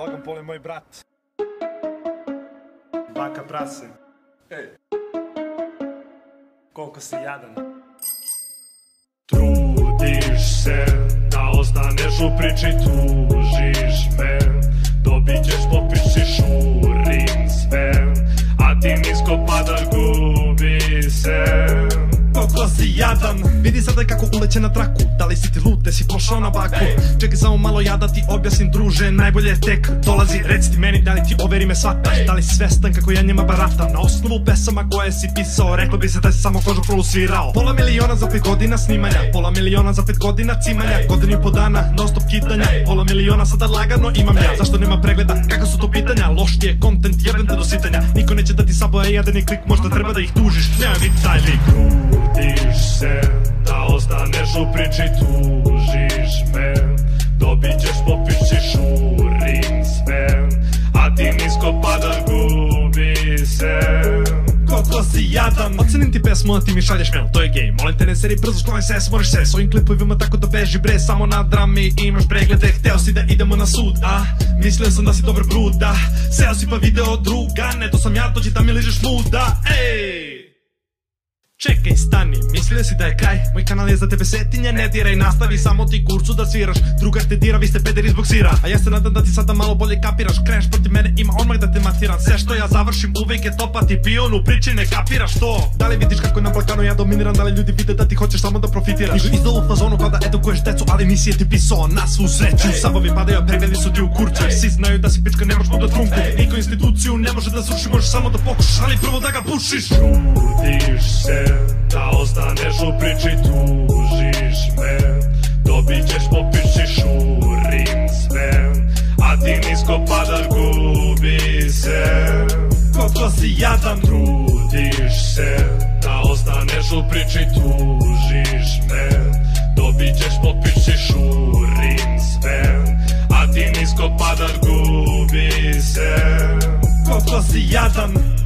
Logan Paul je moj brat. Baka prase. Ej. Koliko si jadan. Trudiš se da ostaneš u priči, tužiš me. Dobit ćeš po piši, šurim sve, a ti nisko padaš, gubi se. Koliko si jadan. Vidi sada kako uleće na traku. Da li si ti lute, si pošao na baku? Čekaj samo malo ja da ti objasnim, druže. Najbolje tek dolazi, reci ti meni da li ti overi me shvataš. Da li si svestan kako ja njima baratam? Na osnovu pesama koje si pisao, reklo bi se da si samo kožu prolu svirao. Pola miliona za 5 godina snimanja, pola miliona za 5 godina cimanja, godinu i po dana non stop kitanja, pola miliona sada lagano imam ja. Zašto nema pregleda, kako su to pitanja? Loš ti je kontent, jebem te do sitanja. Niko neće da ti saboje jedan i klik, možda treba da ih tužiš. Nema biti taj lik. Trudiš se da ostaneš u priči, tužiš me. Dobit ćeš po piši, šurim sve, a ti nisko padaš, gubi se. Koliko si jadan. Ocenim ti pesmu, a ti mi šalješ mail, to je gej. Molim te ne seri brzo, sklonaj se, moraš se s ovim klipovima tako da beži bre. Samo na drami imaš preglede, hteo si da idemo na sud, a? Mislio sam da si dobar bruda, seo si pa video druga, ne to sam ja, dođi da mi ližeš muda, ej! Čekaj, stani, mislio si da je kraj? Moj kanal je za tebe setinja, ne diraj, nastavi samo ti kurcu da sviraš. Drugar te dira, vi ste pederi zbog sira. A ja se nadam da ti sada malo bolje kapiraš. Kreneš protiv mene, ima odmah da te matiram. Sve što ja završim uvijek je to, pa ti pion u priči ne kapiraš to. Da li vidiš kako na Balkanu ja dominiram? Da li ljudi vide da ti hoćeš samo da profitiraš? Idu izdolu u fazonu kao da edukuješ decu, ali nisi je ti pisao na svu sreću. Sabovi padaju, a pregledi su ti u kurcu. Svi znaju da si pička, nemaš voda trunku. Niko instituciju ne može da sruši, možeš samo da pokušaš, ali prvo da ga pušiš. Trudiš se da ostaneš u priči, tužiš me. Dobit ćeš po piši, šurim sve, a ti nisko padaš, gubi se. Koliko si jadan. Trudiš se da ostaneš u priči, tužiš me. Dobit ćeš po piši, šurim sve, a ti nisko padaš, gubi se. Koliko si jadan.